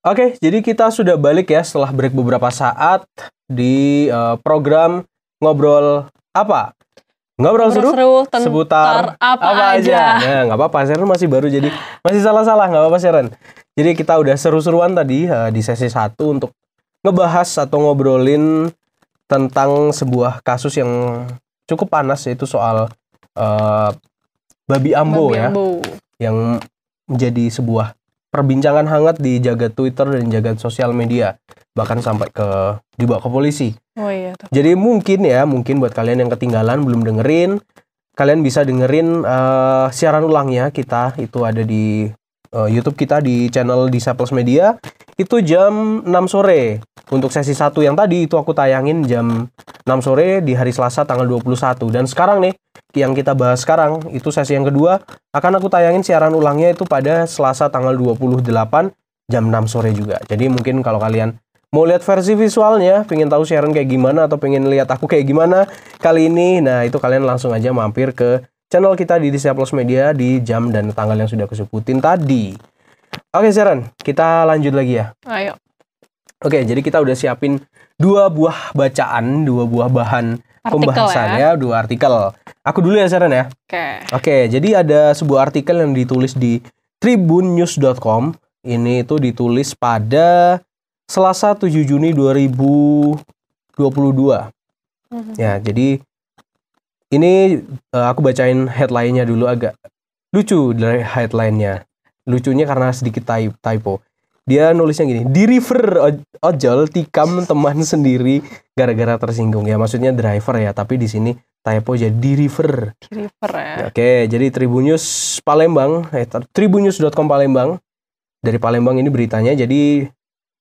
Oke, jadi kita sudah balik ya setelah break beberapa saat di program Ngobrol Apa? Ngobrol seru seputar apa aja. Nah, nggak apa-apa, Sharon masih baru jadi masih salah-salah, nggak apa-apa Sharon. Jadi kita udah seru-seruan tadi di sesi 1 untuk ngebahas atau ngobrolin tentang sebuah kasus yang cukup panas, yaitu soal Babi Ambo ya, yang menjadi sebuah perbincangan hangat di jagat Twitter dan jagat sosial media, bahkan sampai dibawa ke polisi. Oh iya tuh. Jadi mungkin buat kalian yang ketinggalan belum dengerin, kalian bisa dengerin siaran ulangnya. Kita itu ada di YouTube kita di channel Disciples Media. Itu jam 6 sore. Untuk sesi 1 yang tadi itu aku tayangin jam 6 sore di hari Selasa tanggal 21. Dan sekarang nih, yang kita bahas sekarang itu sesi yang kedua, akan aku tayangin siaran ulangnya itu pada Selasa tanggal 28 jam 6 sore juga. Jadi mungkin kalau kalian mau lihat versi visualnya, pengen tahu Sharon kayak gimana atau pengen lihat aku kayak gimana kali ini, nah itu kalian langsung aja mampir ke channel kita di Disciples Media di jam dan tanggal yang sudah aku sebutin tadi. Oke Sharon, kita lanjut lagi ya. Ayo. Oke, jadi kita udah siapin 2 buah bacaan, 2 buah bahan pembahasan ya, 2 artikel. Aku dulu ya Sharon ya. Oke, jadi ada sebuah artikel yang ditulis di tribunnews.com. Ini itu ditulis pada Selasa 7 Juni 2022. Ya, jadi ini aku bacain headline-nya dulu, agak lucu dari headline-nya. Lucunya karena sedikit typo. Dia nulisnya gini, di river ojol tikam teman sendiri gara-gara tersinggung. Ya maksudnya driver ya, tapi di sini typo jadi di river. Di river ya. Oke, jadi Tribunnews Palembang, tribunnews.com Palembang. Dari Palembang ini beritanya, jadi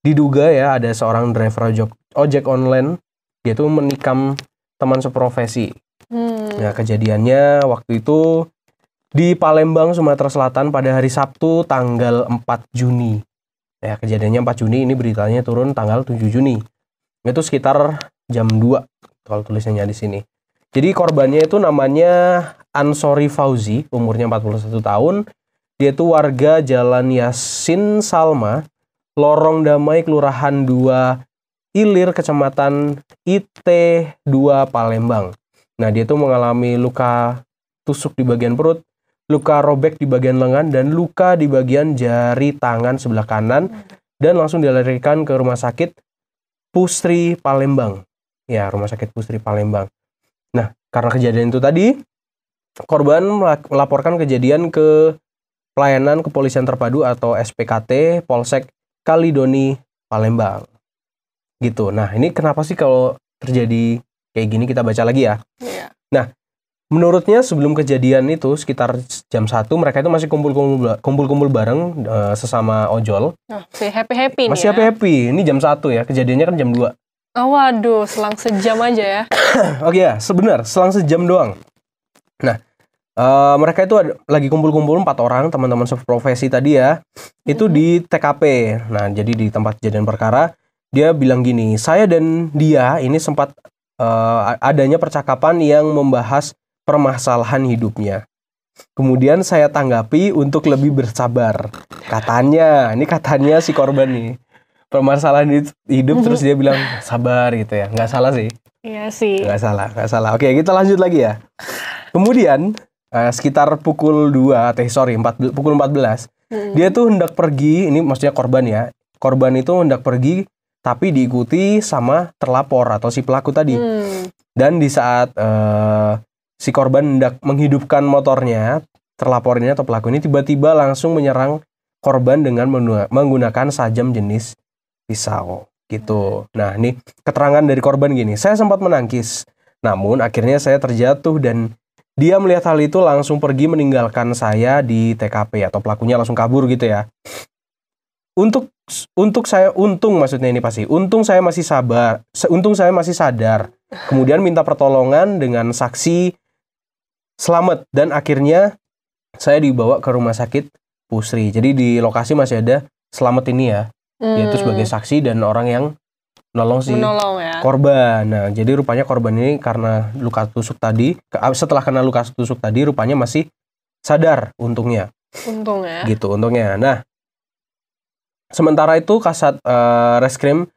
diduga ya ada seorang driver ojek online, dia tuh menikam teman seprofesi. Nah, kejadiannya waktu itu di Palembang, Sumatera Selatan pada hari Sabtu tanggal 4 Juni. Ya, kejadiannya 4 Juni, ini beritanya turun tanggal 7 Juni. Itu sekitar jam 2 kalau tulisannya di sini. Jadi korbannya itu namanya Ansori Fauzi, umurnya 41 tahun. Dia itu warga Jalan Yasin Salma, Lorong Damai, Kelurahan 2 Ilir, Kecamatan IT2 Palembang. Nah, dia tuh mengalami luka tusuk di bagian perut, luka robek di bagian lengan, dan luka di bagian jari tangan sebelah kanan, dan langsung dilarikan ke Rumah Sakit Pusri Palembang. Ya, Rumah Sakit Pusri Palembang. Nah, karena kejadian itu tadi, korban melaporkan kejadian ke Pelayanan Kepolisian Terpadu atau SPKT Polsek Kalidoni Palembang. Gitu. Nah, ini kenapa sih kalau terjadi kayak gini, kita baca lagi ya. Iya. Nah, menurutnya sebelum kejadian itu sekitar jam 1 mereka itu masih kumpul-kumpul bareng sesama ojol. Masih happy-happy nih. Masih happy-happy. Ini jam 1 ya, kejadiannya kan jam 2. Oh, waduh, selang sejam aja ya. Oke ya, sebenarnya selang sejam doang. Nah, mereka itu lagi kumpul-kumpul 4 orang, teman-teman seprofesi tadi ya. Itu di TKP. Nah, jadi di tempat kejadian perkara, dia bilang gini, saya dan dia ini sempat adanya percakapan yang membahas permasalahan hidupnya. Kemudian saya tanggapi untuk lebih bersabar. Katanya si korban nih, permasalahan hidup, terus dia bilang sabar gitu ya. Nggak salah sih. Iya sih. Nggak salah. Oke, kita lanjut lagi ya. Kemudian sekitar pukul 14, dia tuh hendak pergi, ini maksudnya korban ya. Korban itu hendak pergi, tapi diikuti sama terlapor atau si pelaku tadi. Dan di saat si korban hendak menghidupkan motornya, terlapor ini atau pelaku ini tiba-tiba langsung menyerang korban dengan menggunakan sajam jenis pisau gitu. Nah, ini keterangan dari korban gini, saya sempat menangkis, namun akhirnya saya terjatuh dan dia melihat hal itu langsung pergi meninggalkan saya di TKP, atau pelakunya langsung kabur gitu ya. Untung saya masih sadar. Kemudian minta pertolongan dengan saksi selamat, dan akhirnya saya dibawa ke Rumah Sakit Pusri. Jadi di lokasi masih ada selamat ini ya, yaitu sebagai saksi dan orang yang menolong ya. Korban. Nah, jadi rupanya korban ini karena luka tusuk tadi, setelah kena luka tusuk tadi rupanya masih sadar, untungnya. Untung ya. Gitu, untungnya. Nah, Sementara itu Kasat Reskrim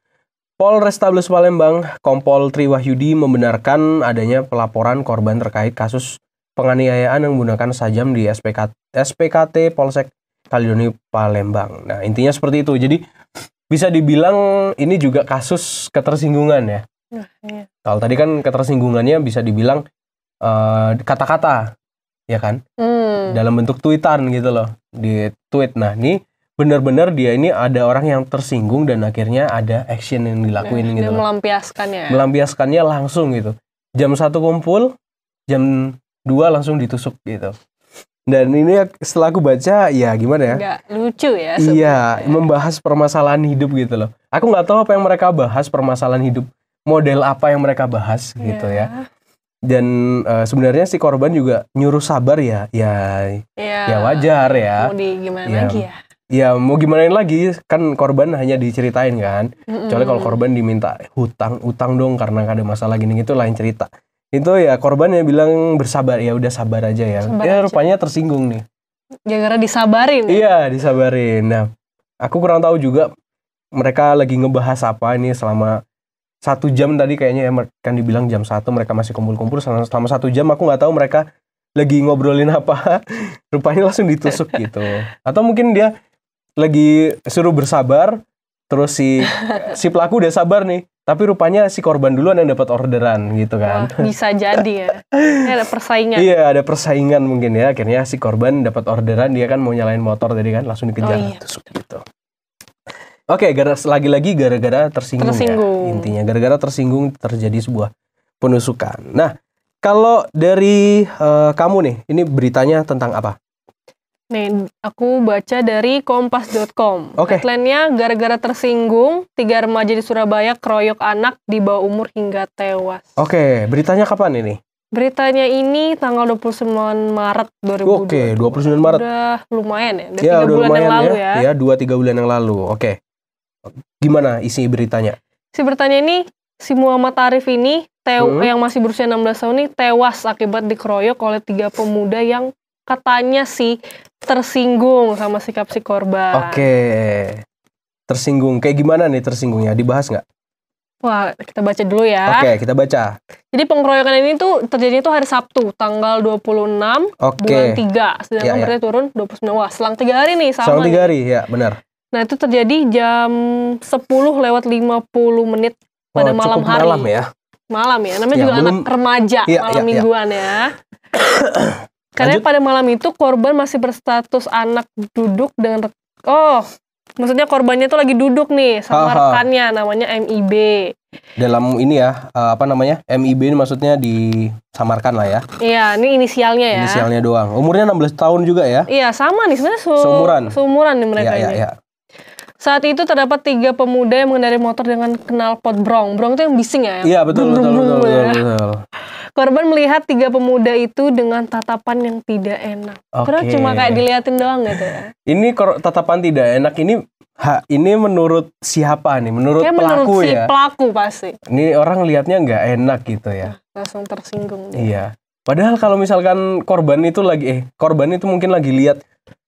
Polrestabes Palembang, Kompol Tri Wahyudi membenarkan adanya pelaporan korban terkait kasus penganiayaan yang menggunakan sajam di SPKT Polsek Kalidoni Palembang. Nah, intinya seperti itu. Jadi bisa dibilang ini juga kasus ketersinggungan ya. Iya. Kalau tadi kan ketersinggungannya bisa dibilang kata-kata, ya kan? Dalam bentuk tweetan gitu loh, di tweet. Nah, ini benar-benar dia ini ada orang yang tersinggung dan akhirnya ada action yang dilakuin gitu Dia loh. melampiaskannya. Melampiaskannya langsung gitu. Jam 1 kumpul, jam 2 langsung ditusuk gitu. Dan ini setelah aku baca, ya gimana ya? Nggak lucu ya Iya, sebenarnya. membahas permasalahan hidup gitu loh. Aku nggak tahu apa yang mereka bahas, permasalahan hidup, model apa yang mereka bahas gitu ya. Dan sebenarnya si korban juga nyuruh sabar ya wajar ya. Mau di gimana Ya, lagi ya? Ya mau gimanain lagi, kan korban hanya diceritain kan. Kecuali kalau korban diminta utang dong karena ada masalah gini gitu lain cerita. Itu ya korban yang bilang bersabar, ya udah sabar aja ya. Sabar Ya aja. rupanya tersinggung nih. Gara-gara disabarin. Iya, disabarin. Nah, aku kurang tahu juga mereka lagi ngebahas apa ini selama 1 jam tadi kayaknya ya, kan dibilang jam 1 mereka masih kumpul-kumpul selama 1 jam. Aku nggak tahu mereka lagi ngobrolin apa. Rupanya langsung ditusuk gitu. Atau mungkin dia lagi suruh bersabar, terus si pelaku udah sabar nih, tapi rupanya si korban duluan yang dapat orderan gitu kan. Wah, bisa jadi ya. Ini ada persaingan. Iya, ada persaingan mungkin ya. Akhirnya si korban dapat orderan, dia kan mau nyalain motor tadi kan, langsung dikejar, Oh, iya. tusuk gitu. Oke, lagi-lagi gara-gara tersinggung ya. Intinya gara-gara tersinggung terjadi sebuah penusukan. Nah, kalau dari kamu nih, ini beritanya tentang apa? Nih, aku baca dari kompas.com. Oke. Headline-nya, gara-gara tersinggung, 3 remaja di Surabaya keroyok anak di bawah umur hingga tewas. Oke, beritanya kapan ini? Beritanya ini tanggal 29 Maret 2020. Oke, 29 Maret. Udah lumayan ya, udah Ya, 3 udah bulan yang lumayan lalu ya. Ya, 2-3 bulan yang lalu. Oke. Gimana isi beritanya? Si bertanya ini, si Muhammad Arif ini, yang masih berusia 16 tahun ini, tewas akibat dikeroyok oleh 3 pemuda yang katanya sih tersinggung sama sikap si korban. Oke. Tersinggung. Kayak gimana nih tersinggungnya? Dibahas nggak? Wah, kita baca dulu ya. Oke, kita baca. Jadi pengeroyokan ini tuh terjadi tuh hari Sabtu, tanggal 26 Oke. bulan 3. Sedangkan Ya. berarti turun 29. Wah, selang 3 hari nih sama Selang 3 nih. hari, ya benar. Nah, itu terjadi jam 10:50 pada Oh, malam cukup hari. malam ya. Malam ya, namanya Ya, juga belum- anak remaja, Iya, malam iya, iya. mingguan ya. Karena Lanjut. pada malam itu korban masih berstatus anak duduk dengan maksudnya korbannya itu lagi duduk nih sama Aha. rekannya namanya MIB. Dalam ini ya, apa namanya? MIB ini maksudnya disamarkan lah ya. Iya, ini inisialnya ya. Inisialnya doang. Umurnya 16 tahun juga ya. Iya, sama nih sebenarnya Seumuran. nih mereka Iya, ini. iya. Saat itu terdapat 3 pemuda yang mengendarai motor dengan knalpot brong. Brong itu yang bising ya. Iya, betul, Brum, betul, brum, betul, brum, ya. betul, betul. Korban melihat 3 pemuda itu dengan tatapan yang tidak enak. Terus Oke. cuma kayak diliatin doang gitu ya. Ini tatapan tidak enak ini menurut siapa nih? Menurut Kayak pelaku menurut si ya. pelaku pasti. Ini orang lihatnya nggak enak gitu ya. Langsung tersinggung dia. Iya. Padahal kalau misalkan korban itu mungkin lagi lihat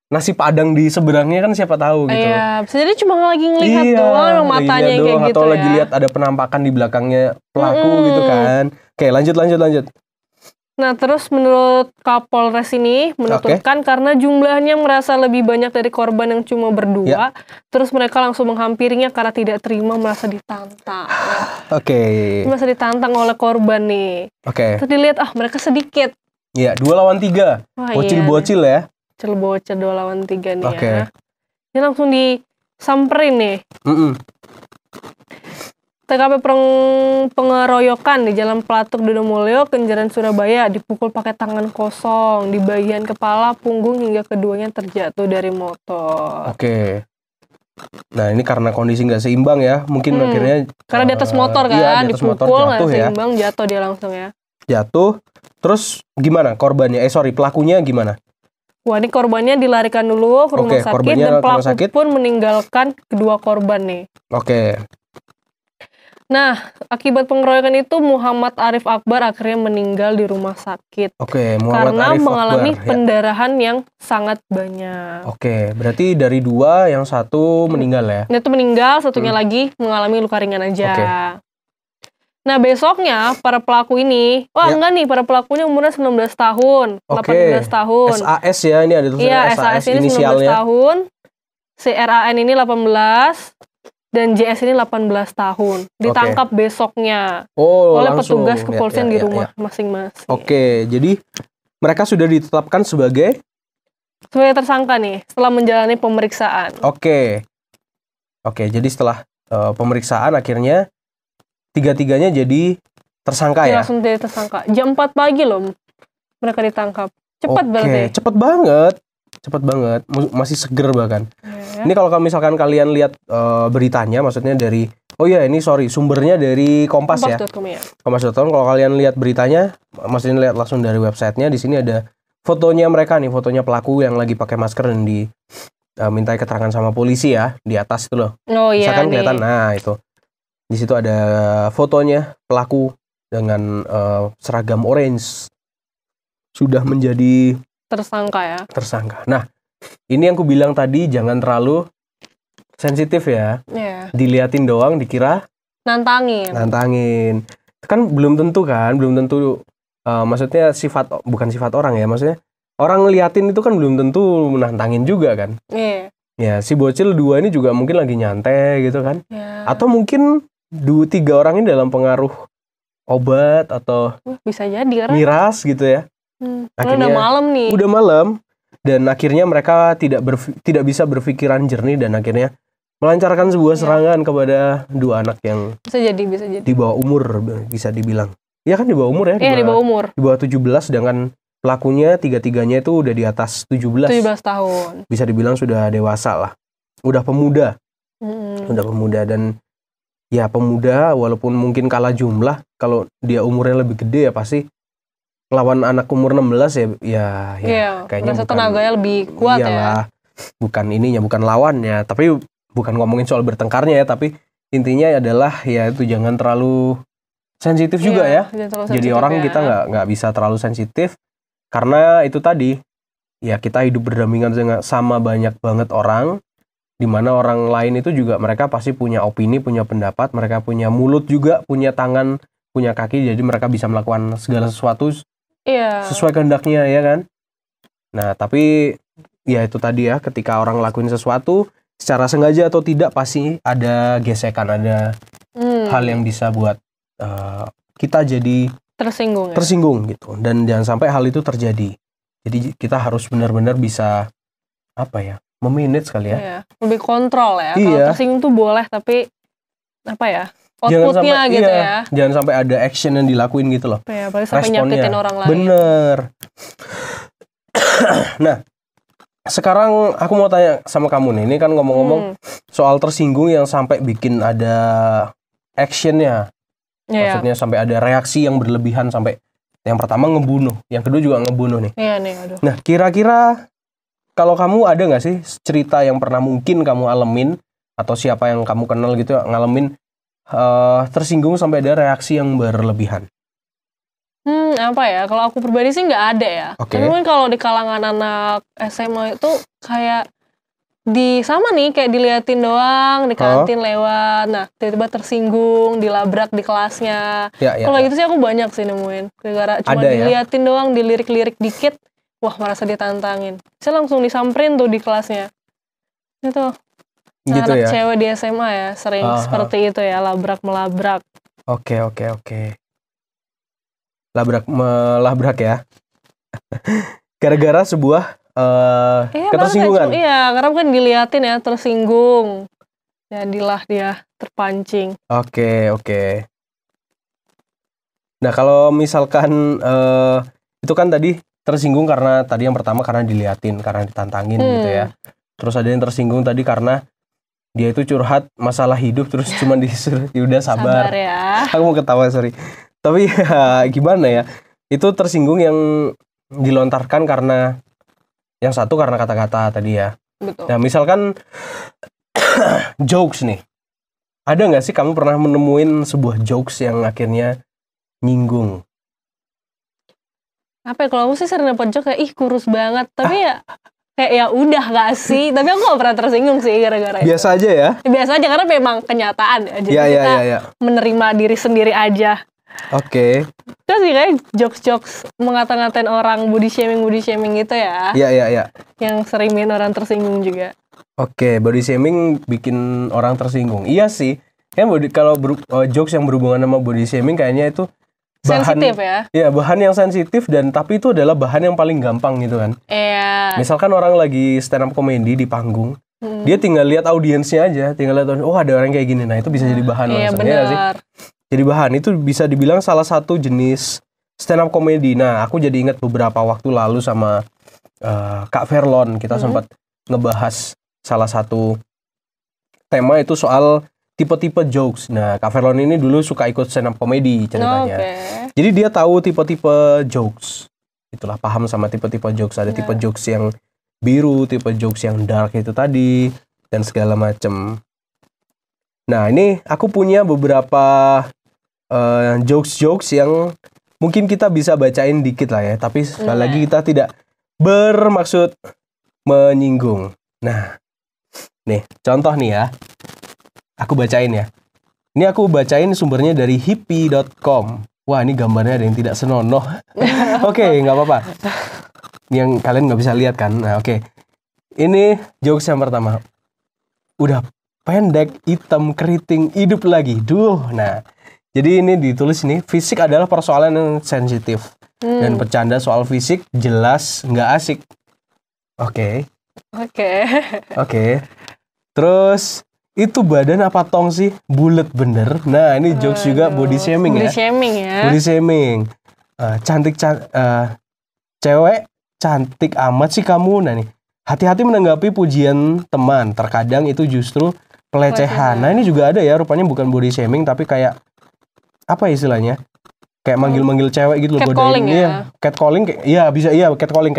nasi padang di seberangnya kan siapa tahu gitu. Iya, bisa jadi cuma lagi ngelihat Iya, doang lagi matanya lihat kayak doang, gitu atau ya. lagi lihat ada penampakan di belakangnya pelaku gitu kan. Oke, lanjut. Nah, terus menurut Kapolres ini menuturkan karena jumlahnya merasa lebih banyak dari korban yang cuma berdua, terus mereka langsung menghampirinya karena tidak terima merasa ditantang. Oke. Merasa ditantang oleh korban nih. Oke. Terus dilihat, mereka sedikit. Iya, 2 lawan 3. Wah, Bocil-bocil ya. Bocil 2 lawan 3 nih Oke. ya. Ini langsung disamperin nih. TKP pengeroyokan di Jalan Pelatuk Donomulyo, Kenjeran Surabaya, dipukul pakai tangan kosong di bagian kepala, punggung hingga keduanya terjatuh dari motor. Oke. Nah, ini karena kondisi nggak seimbang ya, mungkin akhirnya Karena di atas motor kan, iya, di atas motor dipukul nggak jatuh ya. seimbang, jatuh dia langsung ya. Jatuh. Terus gimana korbannya? Pelakunya gimana? Wah, ini korbannya dilarikan dulu ke rumah sakit korbannya dan ke rumah pelaku sakit. pun meninggalkan kedua korban nih. Oke. Nah, akibat pengeroyokan itu Muhammad Arif Akbar akhirnya meninggal di rumah sakit. Oke, Muhammad karena Arif mengalami Akbar, pendarahan yang sangat banyak. Oke, berarti dari 2 yang 1 meninggal ya? Itu meninggal, satunya lagi mengalami luka ringan aja. Oke. Nah, besoknya para pelaku ini, enggak nih, para pelakunya umurnya 19 tahun, Oke. 18 tahun. SAS ya, ini ada tulisannya Iya, SAS ini 19 inisialnya. tahun, CRAN ini 18, dan JS ini 18 tahun. Ditangkap besoknya oleh langsung. petugas kepolisian di rumah masing-masing. Oke, jadi mereka sudah ditetapkan sebagai tersangka nih setelah menjalani pemeriksaan. Oke, jadi setelah pemeriksaan akhirnya 3-tiganya jadi tersangka ya? Langsung jadi tersangka. Jam 4 pagi loh mereka ditangkap. Cepat banget. Cepet banget. Masih seger bahkan. Ini kalau misalkan kalian lihat beritanya, maksudnya dari sumbernya dari Kompas ya. Kompas.com. Kalau kalian lihat beritanya, maksudnya lihat langsung dari websitenya, di sini ada fotonya mereka nih, fotonya pelaku yang lagi pakai masker dan mintai keterangan sama polisi ya, di atas itu loh. Misalkan kelihatan, nah itu. Di situ ada fotonya pelaku dengan seragam orange. Sudah menjadi tersangka ya. Nah, ini yang ku bilang tadi, jangan terlalu sensitif ya. Diliatin doang dikira nantangin. Kan belum tentu maksudnya bukan sifat orang ya, maksudnya orang ngeliatin itu kan belum tentu menantangin juga kan. Ya, si bocil 2 ini juga mungkin lagi nyantai gitu kan. Atau mungkin 2-3 orang ini dalam pengaruh obat atau bisa jadi miras gitu ya. Akhirnya udah malam dan akhirnya mereka tidak bisa berpikiran jernih dan akhirnya melancarkan sebuah serangan kepada 2 anak yang bisa jadi di bawah umur, bisa dibilang. Ya kan di bawah umur ya? Di bawah umur. Di bawah 17, sedangkan pelakunya 3-tiganya itu udah di atas 17 tahun. Bisa dibilang sudah dewasa lah. Udah pemuda. Udah pemuda dan ya pemuda walaupun mungkin kalah jumlah, kalau dia umurnya lebih gede ya pasti lawan anak umur 16 ya kayaknya bukan, tenaganya lebih kuat ya. Bukan lawannya, tapi bukan ngomongin soal bertengkarnya ya, tapi intinya adalah ya itu jangan terlalu sensitif juga ya. Jadi orang kita nggak bisa terlalu sensitif karena itu tadi ya, kita hidup berdampingan sama banyak banget orang, dimana orang lain itu juga mereka pasti punya opini, punya pendapat, mereka punya mulut juga, punya tangan, punya kaki, jadi mereka bisa melakukan segala sesuatu sesuai kehendaknya ya kan. Nah tapi ya itu tadi ya, ketika orang lakuin sesuatu secara sengaja atau tidak pasti ada gesekan, ada hal yang bisa buat kita jadi tersinggung gitu, dan jangan sampai hal itu terjadi. Jadi kita harus benar-benar bisa memanage kali ya. Lebih kontrol ya. Kalau tersinggung tuh boleh, tapi outputnya gitu ya. Jangan sampai ada action yang dilakuin gitu loh. Apalagi sampai nyakitin orang lain. Bener. Nah, sekarang aku mau tanya sama kamu nih. Ini kan ngomong-ngomong soal tersinggung yang sampai bikin ada actionnya. Maksudnya sampai ada reaksi yang berlebihan, sampai yang pertama ngebunuh, yang kedua juga ngebunuh nih. Aduh. Nah, kira-kira kalau kamu ada nggak sih cerita yang pernah mungkin kamu alamin atau siapa yang kamu kenal gitu ngalamin tersinggung sampai ada reaksi yang berlebihan? Kalau aku pribadi sih nggak ada ya. Tapi kalau di kalangan anak SMA itu kayak kayak diliatin doang di kantin lewat, nah tiba-tiba tersinggung, dilabrak di kelasnya. Kalau gitu sih aku banyak sih nemuin. Gara-gara cuma diliatin doang, dilirik-lirik dikit, wah merasa ditantangin. Saya langsung disamperin tuh di kelasnya. Itu. Gitu anak cewek di SMA ya, sering seperti itu ya, labrak-melabrak. Oke. Labrak-melabrak ya. Gara-gara sebuah ketersinggungan. Karena kan diliatin ya, tersinggung. Jadilah dia terpancing. Oke. Nah, kalau misalkan itu kan tadi tersinggung karena tadi yang pertama karena diliatin, karena ditantangin gitu ya. Terus ada yang tersinggung tadi karena dia itu curhat masalah hidup terus cuma disuruh udah sabar ya. Aku mau ketawa, sorry. Tapi ya gimana ya, itu tersinggung yang dilontarkan karena yang satu karena kata-kata tadi ya. Betul. Nah misalkan jokes nih, Ada nggak sih kamu pernah menemuin sebuah jokes yang akhirnya nyinggung? Apa ya, kalau aku sih sering dapat joke kayak ih kurus banget, tapi ya kayak ya udah gak sih, tapi aku gak pernah tersinggung sih gara-gara itu. Biasa aja ya? Biasa aja karena memang kenyataan ya, jadi kita menerima diri sendiri aja. Oke. Terus sih kayak jokes-jokes mengata-ngatain orang, body shaming gitu ya. Iya. Yang sering bikin orang tersinggung juga. Oke, body shaming bikin orang tersinggung. Iya sih. Kalau jokes yang berhubungan sama body shaming kayaknya itu sensitif ya? Iya, bahan yang sensitif dan tapi itu adalah bahan yang paling gampang gitu kan. Iya. Misalkan orang lagi stand up comedy di panggung, dia tinggal lihat audiensnya aja, tinggal lihat oh ada orang kayak gini. Nah, itu bisa jadi bahan langsung. Iya sih. Jadi bahan itu bisa dibilang salah satu jenis stand up comedy. Nah, aku jadi ingat beberapa waktu lalu sama Kak Verlon, kita sempat ngebahas salah satu tema itu soal tipe-tipe jokes. Nah, Kak Verlon ini dulu suka ikut stand up comedy ceritanya. Jadi dia tahu tipe-tipe jokes. Itulah, paham sama tipe-tipe jokes. Ada tipe jokes yang biru, tipe jokes yang dark itu tadi, dan segala macam. Nah, ini aku punya beberapa jokes-jokes yang mungkin kita bisa bacain dikit lah ya. Tapi sekali lagi kita tidak bermaksud menyinggung. Nah, nih contoh nih ya. Aku bacain ya. Ini aku bacain sumbernya dari hippie.com. Wah, ini gambarnya ada yang tidak senonoh. Oke, nggak apa-apa. Yang kalian nggak bisa lihat kan. Nah, oke. Ini jokes yang pertama. Udah pendek, hitam, keriting, hidup lagi. Duh, nah. Jadi ini ditulis nih, fisik adalah persoalan yang sensitif. Dan bercanda soal fisik jelas nggak asik. Oke. Terus, itu badan apa tong sih? Bulet bener. Nah, ini jokes juga body shaming ya. Body shaming. Cewek cantik amat sih kamu. Nah nih, hati-hati menanggapi pujian teman. Terkadang itu justru pelecehan. Nah, ini juga ada ya, rupanya bukan body shaming tapi kayak apa istilahnya? Kayak manggil-manggil cewek gitu loh, catcalling ya. Catcalling, iya bisa, iya catcalling.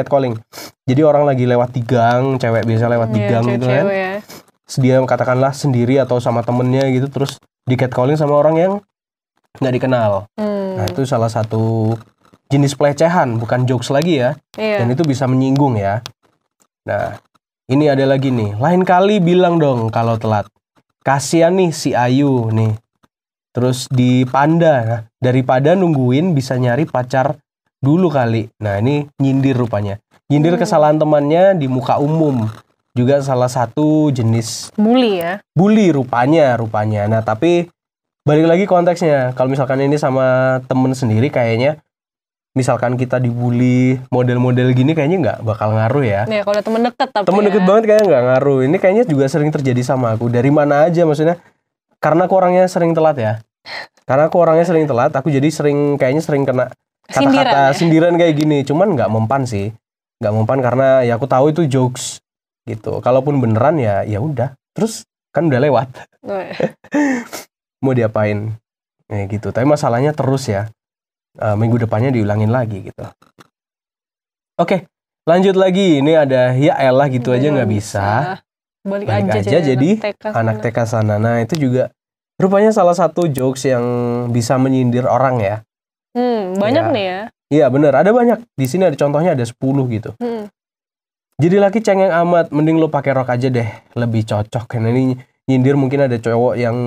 Jadi orang lagi lewat di gang, cewek biasa lewat di gang gitu kan. Ya. Dia katakanlah sendiri atau sama temennya gitu, terus di catcalling sama orang yang nggak dikenal. Nah, itu salah satu jenis pelecehan, bukan jokes lagi ya. Dan itu bisa menyinggung ya. Nah, ini ada lagi nih. Lain kali bilang dong kalau telat. Kasian nih si Ayu nih. Terus di Panda, nah, daripada nungguin bisa nyari pacar dulu kali. Nah, ini nyindir rupanya. Nyindir kesalahan temannya di muka umum. Juga salah satu jenis bully ya. Bully rupanya. Nah, tapi balik lagi konteksnya. Kalau misalkan ini sama temen sendiri kayaknya, misalkan kita dibully model-model gini kayaknya nggak bakal ngaruh ya. Nih, kalau temen deket tapi temen deket banget kayaknya nggak ngaruh. Ini kayaknya juga sering terjadi sama aku. Dari mana aja maksudnya? Karena aku orangnya sering telat ya. Aku jadi kayaknya sering kena kata-kata sindiran kayak gini. Cuman nggak mempan sih. Nggak mempan karena ya aku tahu itu jokes gitu. Kalaupun beneran ya udah. Terus kan udah lewat. Mau diapain? Gitu. Tapi masalahnya terus ya. Minggu depannya diulangin lagi gitu. Oke, lanjut lagi. Ini ada ya elah gitu aja nggak bisa. Balik aja jadi anak TK sana. Nah, itu juga rupanya salah satu jokes yang bisa menyindir orang ya. Banyak nih ya. Iya bener, ada banyak. Di sini ada contohnya ada 10 gitu. Jadi laki cengeng amat, mending lu pakai rok aja deh, lebih cocok. Karena ini nyindir mungkin ada cowok yang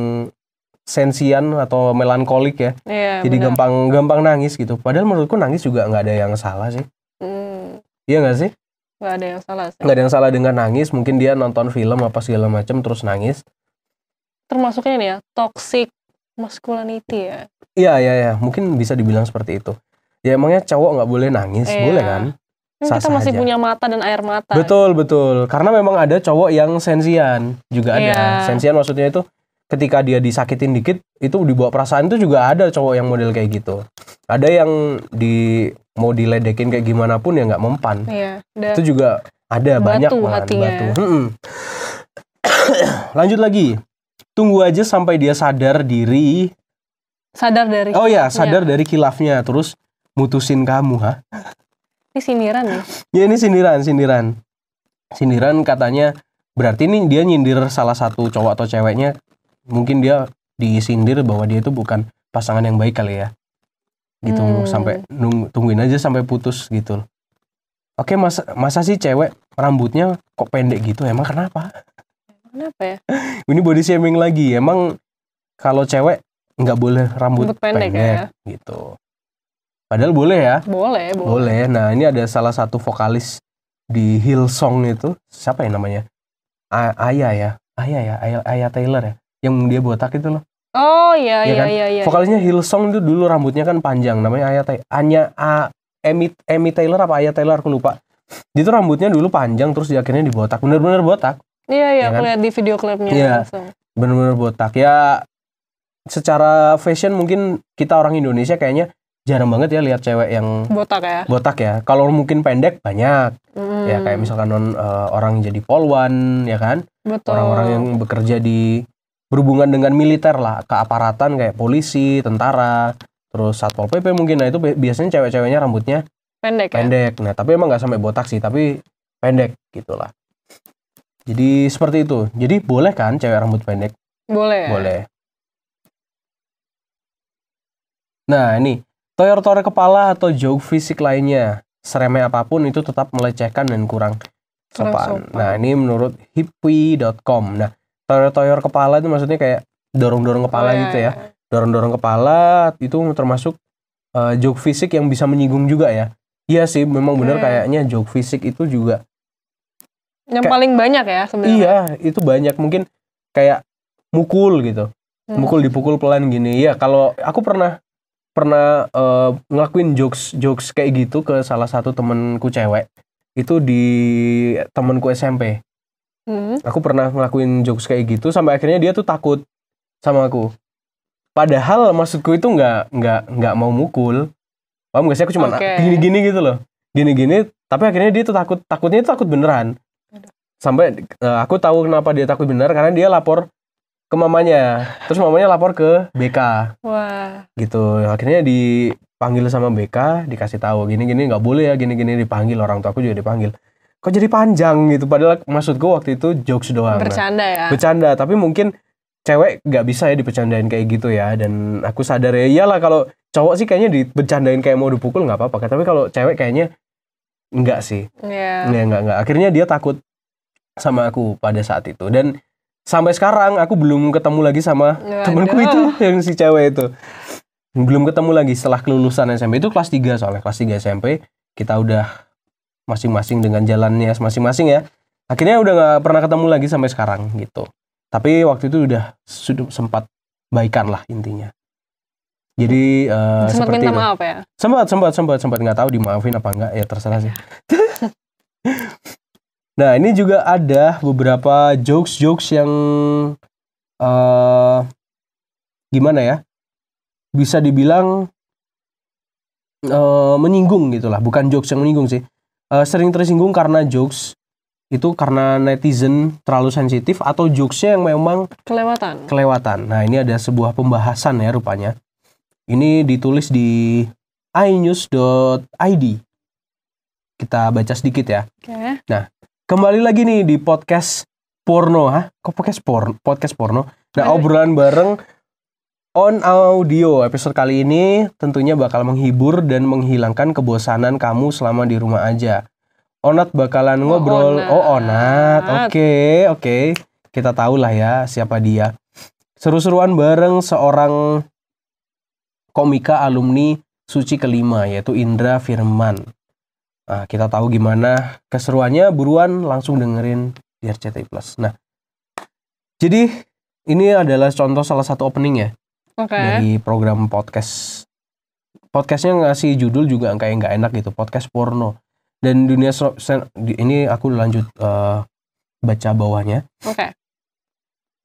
sensian atau melankolik ya. Jadi gampang nangis gitu. Padahal menurutku nangis juga nggak ada yang salah sih. Iya nggak sih? Nggak ada yang salah sih. Nggak ada yang salah dengan nangis. Mungkin dia nonton film apa segala macam terus nangis. Termasuknya nih ya, toxic masculinity ya. Iya. Mungkin bisa dibilang seperti itu. Ya emangnya cowok nggak boleh nangis, boleh kan? Kita masih punya mata dan air mata. Betul. Karena memang ada cowok yang sensian juga ada. Sensian maksudnya itu ketika dia disakitin dikit itu dibawa perasaan, itu juga ada cowok yang model kayak gitu. Ada yang mau diledekin kayak gimana pun ya nggak mempan. Itu juga ada banyak batu. Lanjut lagi. Tunggu aja sampai dia sadar dari dari kilafnya terus mutusin kamu, Ini sindiran ya? Ya ini sindiran. Sindiran katanya berarti nih dia nyindir salah satu cowok atau ceweknya mungkin dia disindir bahwa dia itu bukan pasangan yang baik kali ya. Gitu sampai tungguin aja sampai putus gitu. Oke, masa sih cewek rambutnya kok pendek gitu? Emang kenapa? Kenapa ya? Ini body shaming lagi. Emang kalau cewek nggak boleh rambut pendek ya? Gitu. Padahal boleh ya? Boleh. Nah, ini ada salah satu vokalis di Hillsong itu, siapa ya namanya? Aya Taylor ya, yang dia botak itu loh. Oh iya. Vokalisnya Hillsong itu dulu rambutnya kan panjang, namanya Amy Taylor apa Aya Taylor, aku lupa. Dia tuh rambutnya dulu panjang terus akhirnya dibotak, bener-bener botak. Iya aku lihat di video klipnya. Iya, bener-bener botak. Ya secara fashion mungkin kita orang Indonesia kayaknya jarang banget ya lihat cewek yang botak ya. Kalau mungkin pendek banyak. Ya kayak misalkan orang jadi polwan ya kan. Betul. Orang-orang yang bekerja berhubungan dengan militer lah, keaparatan kayak polisi, tentara, terus Satpol PP mungkin. Nah itu biasanya cewek-ceweknya rambutnya pendek. Nah tapi emang nggak sampai botak sih, tapi pendek gitulah. Jadi seperti itu. Jadi boleh kan cewek rambut pendek? Boleh. Nah ini toyor-toyor kepala atau joke fisik lainnya, seremeh apapun itu tetap melecehkan dan kurang sopan. Nah ini menurut hipwi.com. Nah toyor-toyor kepala itu maksudnya kayak dorong-dorong kepala gitu ya. Dorong-dorong kepala itu termasuk joke fisik yang bisa menyinggung juga ya. Iya sih, memang benar kayaknya joke fisik itu juga yang paling banyak ya sebenarnya. Iya, itu banyak. Mungkin kayak mukul gitu. Dipukul pelan gini. Ya kalau aku pernah ngelakuin jokes kayak gitu ke salah satu temenku cewek. Itu di temenku SMP. Aku pernah ngelakuin jokes kayak gitu sampai akhirnya dia tuh takut sama aku. Padahal maksudku itu nggak mau mukul. Paham gak sih? Aku cuma gini-gini gitu loh. Gini-gini, tapi akhirnya dia tuh takutnya itu takut beneran. Sampai aku tahu kenapa dia takut bener, karena dia lapor ke mamanya. Terus mamanya lapor ke BK. Wah. Gitu. Akhirnya dipanggil sama BK, dikasih tahu gini-gini nggak boleh ya, gini-gini dipanggil, orang tua aku juga dipanggil. Kok jadi panjang gitu, padahal maksudku waktu itu jokes doang. Bercanda ya. Bercanda, tapi mungkin cewek nggak bisa ya dibercandain kayak gitu ya. Dan aku sadar ya, iyalah kalau cowok sih kayaknya dibercandain kayak mau dipukul nggak apa-apa. Tapi kalau cewek kayaknya enggak sih. Iya. Enggak. Akhirnya dia takut sama aku pada saat itu. Dan sampai sekarang aku belum ketemu lagi sama temanku itu, yang si cewek itu. Belum ketemu lagi setelah kelulusan SMP. Itu kelas 3 soalnya, kelas 3 SMP. Kita udah masing-masing dengan jalannya masing-masing ya. Akhirnya udah gak pernah ketemu lagi sampai sekarang gitu. Tapi waktu itu sudah sempat baikan lah intinya. Jadi sempat minta maaf ya? Sempat nggak tahu dimaafin apa enggak, ya terserah sih. Nah ini juga ada beberapa jokes yang gimana ya, bisa dibilang menyinggung gitulah. Bukan jokes yang menyinggung sih, sering tersinggung karena jokes itu karena netizen terlalu sensitif atau jokesnya yang memang kelewatan. Nah ini ada sebuah pembahasan ya rupanya. Ini ditulis di inews.id. Kita baca sedikit ya. Nah, kembali lagi nih di podcast porno. Kok podcast porno? Nah, obrolan bareng on audio. Episode kali ini tentunya bakal menghibur dan menghilangkan kebosanan kamu selama di rumah aja. Onat bakalan ngobrol. Onat. Oke. Kita tahu lah ya siapa dia. Seru-seruan bareng seorang komika alumni Suci kelima, yaitu Indra Firman. Nah, kita tahu gimana keseruannya, buruan langsung dengerin di RCTI Plus. Nah, jadi ini adalah contoh salah satu opening ya. Dari program podcast. Podcastnya ngasih judul juga kayak nggak enak gitu, podcast porno. Dan dunia ini aku lanjut baca bawahnya.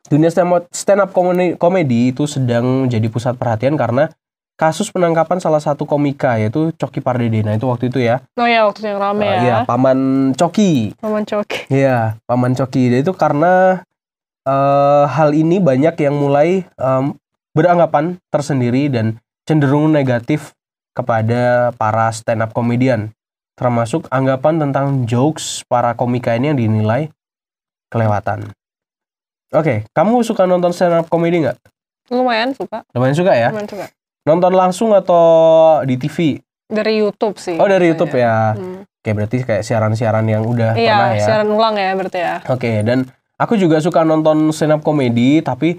Dunia stand up comedy itu sedang jadi pusat perhatian karena kasus penangkapan salah satu komika, yaitu Coki Pardede. Nah itu waktu itu ya. Oh ya, waktu itu yang rame ya. Iya, Paman Coki. Iya, Paman Coki. Dan itu karena hal ini banyak yang mulai beranggapan tersendiri dan cenderung negatif kepada para stand up comedian. Termasuk anggapan tentang jokes para komika ini yang dinilai kelewatan. Oke, kamu suka nonton stand up comedy nggak? Lumayan suka. Lumayan suka ya? Lumayan suka. Nonton langsung atau di TV? Dari YouTube sih. Oh, dari YouTube ya. Kayak berarti kayak siaran-siaran yang udah pernah ya. Iya, siaran ulang ya berarti ya. Oke, dan aku juga suka nonton stand up comedy, tapi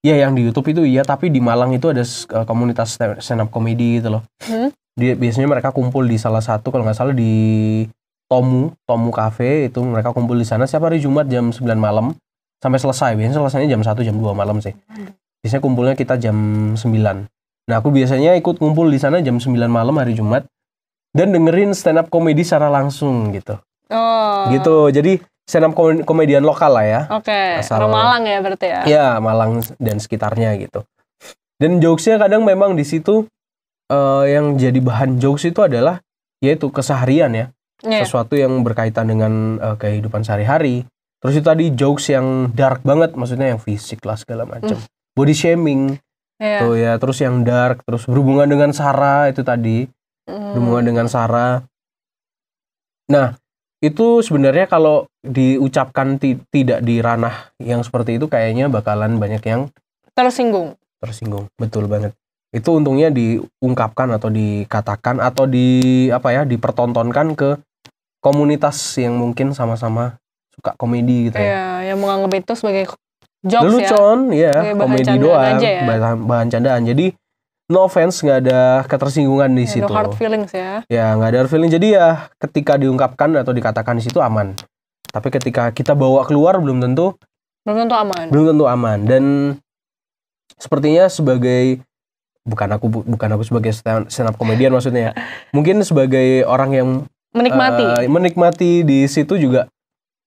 ya yang di YouTube itu iya, tapi di Malang itu ada komunitas stand up comedy gitu loh. Biasanya mereka kumpul di salah satu, kalau nggak salah di Tomu Cafe, itu mereka kumpul di sana setiap hari Jumat jam 9 malam sampai selesai. Biasanya selesainya jam 1 jam 2 malam sih. Biasanya kumpulnya kita jam 9. Nah, aku biasanya ikut kumpul di sana jam 9 malam hari Jumat dan dengerin stand up comedy secara langsung gitu. Oh. Gitu. Jadi stand up komedian lokal lah ya. Oke. Orang Malang ya berarti ya. Ya, Malang dan sekitarnya gitu. Dan jokesnya kadang memang di situ yang jadi bahan jokes itu adalah yaitu keseharian ya. Sesuatu yang berkaitan dengan kehidupan sehari-hari. Terus itu tadi jokes yang dark banget, maksudnya yang fisik lah segala macam. Body shaming. Tuh ya, terus yang dark, terus berhubungan dengan sara itu tadi. Berhubungan dengan sara. Nah, itu sebenarnya kalau diucapkan tidak di ranah yang seperti itu kayaknya bakalan banyak yang tersinggung, betul banget. Itu untungnya diungkapkan atau dikatakan atau dipertontonkan ke komunitas yang mungkin sama-sama suka komedi gitu ya. Iya, yang menganggap itu sebagai jokes lelucon, ya, komedi doang, ya. bahan candaan. Jadi no offense, nggak ada ketersinggungan di situ. No hard feelings ya. Ya, nggak ada hard feeling. Jadi ya ketika diungkapkan atau dikatakan di situ aman. Tapi ketika kita bawa keluar belum tentu aman. Dan sepertinya sebagai bukan aku sebagai stand up comedian maksudnya ya. Mungkin sebagai orang yang menikmati di situ juga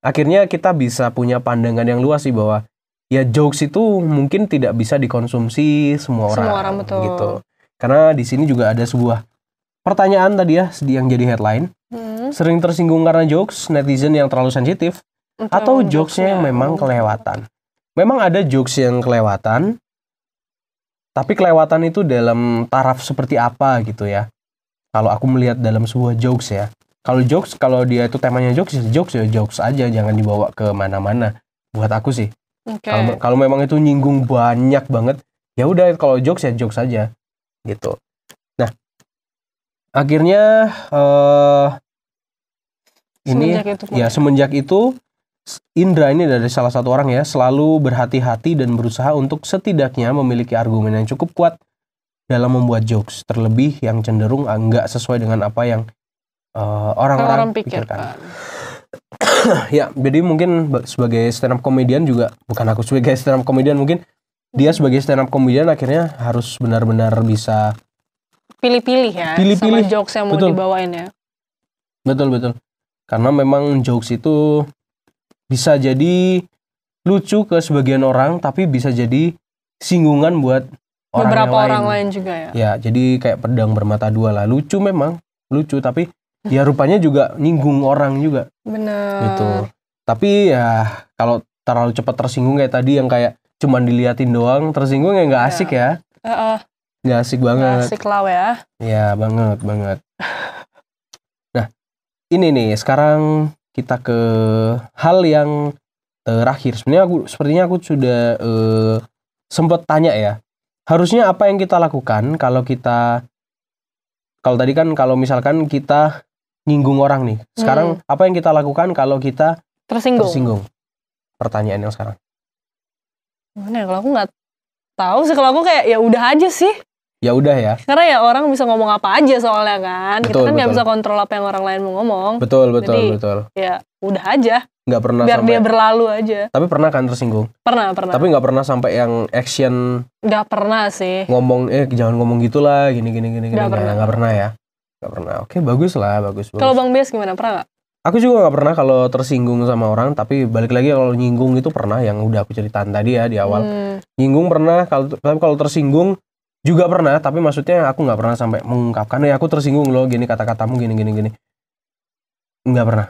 akhirnya kita bisa punya pandangan yang luas sih bahwa ya jokes itu mungkin tidak bisa dikonsumsi semua orang betul. Gitu. Karena di sini juga ada sebuah pertanyaan tadi ya yang jadi headline. Sering tersinggung karena jokes netizen yang terlalu sensitif atau jokesnya yang memang kelewatan. Memang ada jokes yang kelewatan, tapi kelewatan itu dalam taraf seperti apa gitu ya. Kalau aku melihat dalam sebuah jokes ya. Kalau dia itu temanya jokes aja, jangan dibawa ke mana-mana. Buat aku sih. Okay. Kalau memang itu nyinggung banyak banget, ya udah kalau jokes ya jokes aja gitu. Nah, akhirnya semenjak itu Indra ini dari salah satu orang ya selalu berhati-hati dan berusaha untuk setidaknya memiliki argumen yang cukup kuat dalam membuat jokes, terlebih yang cenderung enggak sesuai dengan apa yang orang-orang pikirkan. Ya, jadi mungkin sebagai stand up comedian juga, bukan aku sebagai stand up comedian, mungkin dia sebagai stand up comedian akhirnya harus benar-benar bisa pilih-pilih ya, sama jokes yang mau dibawain ya. Betul. Karena memang jokes itu bisa jadi lucu ke sebagian orang, tapi bisa jadi singgungan buat beberapa orang lain juga ya. Ya, jadi kayak pedang bermata dua lah. Lucu, tapi ya rupanya juga nyinggung orang juga. Bener. Gitu. Tapi ya kalau terlalu cepat tersinggung kayak tadi yang kayak cuman diliatin doang, tersinggung ya nggak asik ya. Nggak asik banget. Nggak asik lah ya. Ya, banget. Nah, ini nih sekarang kita ke hal yang terakhir. Sepertinya aku sudah sempat tanya ya. Harusnya apa yang kita lakukan kalau tadi kan kalau misalkan kita nyinggung orang nih. Sekarang apa yang kita lakukan kalau kita tersinggung? Pertanyaan yang sekarang. Mana ya, kalau aku nggak tahu sih, kalau aku kayak ya udah aja sih. Ya udah ya. Karena ya orang bisa ngomong apa aja soalnya kan. Kita kan nggak bisa kontrol apa yang orang lain mau ngomong. Betul. Jadi, ya udah aja. Nggak pernah biar dia berlalu aja. Tapi pernah kan tersinggung? Pernah. Tapi nggak pernah sampai yang action. Nggak pernah sih. Ngomong jangan ngomong gitulah, gini. Nggak pernah ya. Nggak pernah. Oke, bagus. Kalau Bang Bias gimana? Pernah nggak? Aku juga nggak pernah kalau tersinggung sama orang. Tapi balik lagi kalau nyinggung itu pernah, yang udah aku ceritain tadi ya di awal. Nyinggung pernah. Tapi kalau tersinggung juga pernah. Tapi maksudnya aku nggak pernah sampai mengungkapkan ya aku tersinggung loh, gini kata-katamu gini. Nggak pernah.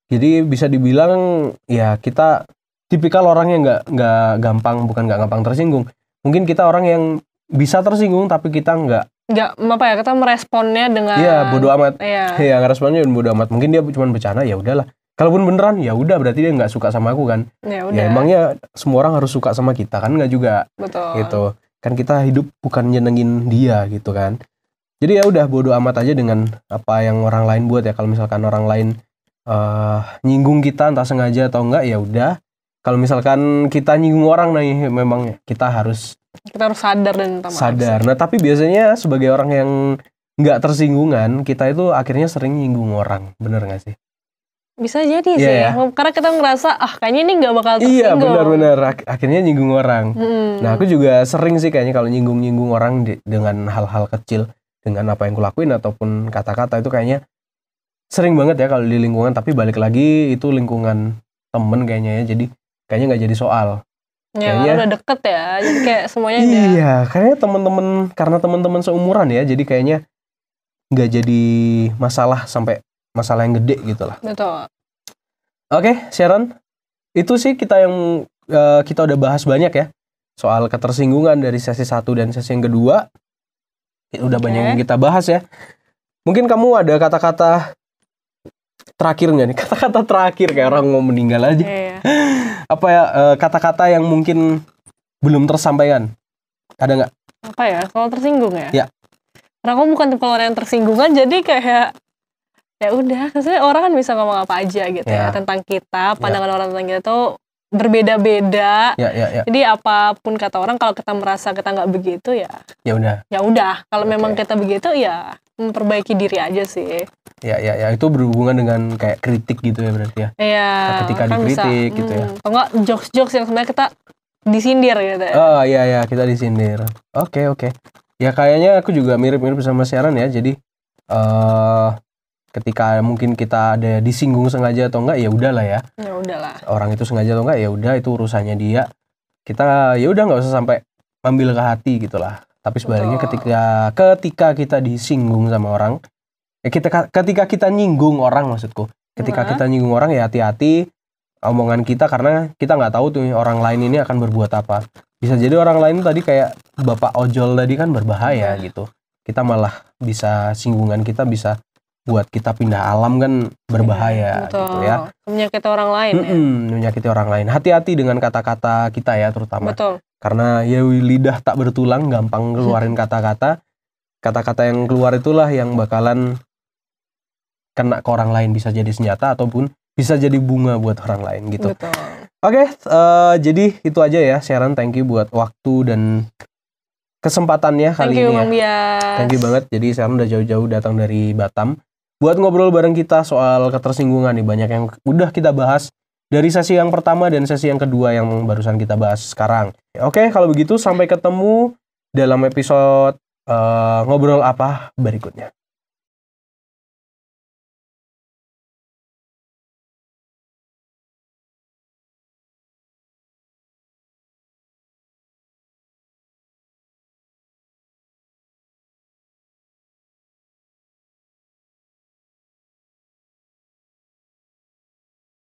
Jadi bisa dibilang ya kita tipikal orang yang nggak gampang tersinggung. Mungkin kita orang yang bisa tersinggung tapi kita nggak kita meresponnya dengan bodo amat. Iya, ngeresponnya bodo amat. Mungkin dia cuma bercanda, ya udahlah. Kalaupun beneran, ya udah berarti dia nggak suka sama aku kan. Ya Ya emangnya semua orang harus suka sama kita kan? Nggak juga. Betul. Gitu. Kan kita hidup bukan nyenengin dia gitu kan. Jadi ya udah bodo amat aja dengan apa yang orang lain buat ya. Kalau misalkan orang lain nyinggung kita entah sengaja atau enggak, ya udah. Kalau misalkan kita nyinggung orang nih, memang kita harus sadar dan minta maaf. Sadar. Nah, tapi biasanya sebagai orang yang nggak tersinggungan, kita itu akhirnya sering nyinggung orang. Bener nggak sih? Bisa jadi sih, karena kita ngerasa kayaknya ini nggak bakal tersinggung. Iya benar-benar, akhirnya nyinggung orang. Nah aku juga sering sih kayaknya kalau nyinggung orang dengan hal-hal kecil, dengan apa yang kulakuin ataupun kata-kata itu kayaknya sering banget ya kalau di lingkungan. Tapi balik lagi itu lingkungan temen kayaknya ya, jadi kayaknya nggak jadi soal. Ya kayaknya udah deket ya, jadi kayak semuanya iya, kayaknya karena temen-temen seumuran ya, jadi kayaknya nggak jadi masalah sampai masalah yang gede gitu lah. Betul. Oke, Sharon, itu sih kita udah bahas banyak ya soal ketersinggungan dari sesi 1 dan sesi yang kedua. Udah banyak yang kita bahas ya. Mungkin kamu ada kata-kata terakhir nggak nih? Kata-kata terakhir kayak orang mau meninggal aja. Apa ya, kata-kata yang mungkin belum tersampaikan? Ada nggak? Apa ya? Kalau tersinggung ya? Ya. Karena aku bukan tipe orang yang tersinggungan, jadi kayak ya udah, maksudnya orang kan bisa ngomong apa aja gitu ya tentang kita, pandangan orang tentang kita tuh berbeda-beda. Jadi apapun kata orang, kalau kita merasa kita nggak begitu ya udah. Kalau memang kita begitu ya memperbaiki diri aja sih. Ya itu berhubungan dengan kayak kritik gitu ya berarti ya. Iya. Ketika kan dikritik gitu ya. Atau enggak jokes-jokes yang sebenarnya kita disindir gitu ya. Oh iya kita disindir. Oke. Ya kayaknya aku juga mirip-mirip sama Sharon ya. Jadi ketika mungkin kita ada disinggung sengaja atau enggak, ya udahlah ya. Ya udahlah. Orang itu sengaja atau enggak, ya udah itu urusannya dia. Kita ya udah nggak usah sampai ambil ke hati gitulah. Tapi sebaliknya ketika kita disinggung sama orang, ketika kita nyinggung orang maksudku, ketika kita nyinggung orang ya hati-hati omongan kita, karena kita nggak tahu tuh orang lain ini akan berbuat apa. Bisa jadi orang lain tadi kayak Bapak Ojol tadi kan berbahaya gitu. Kita malah bisa singgungan kita bisa buat kita pindah alam kan berbahaya gitu ya. Menyakiti orang lain menyakiti orang lain. Hati-hati dengan kata-kata kita ya terutama. Betul. Karena ya lidah tak bertulang, gampang keluarin kata-kata. Kata-kata yang keluar itulah yang bakalan kena ke orang lain, bisa jadi senjata ataupun bisa jadi bunga buat orang lain gitu. Betul. Oke, jadi itu aja ya Sharon, thank you buat waktu dan kesempatannya kali ini ya. Thank you banget. Jadi Sharon udah jauh-jauh datang dari Batam buat ngobrol bareng kita soal ketersinggungan nih. Banyak yang udah kita bahas dari sesi yang pertama dan sesi yang kedua yang barusan kita bahas sekarang. Oke, kalau begitu sampai ketemu dalam episode ngobrol apa berikutnya.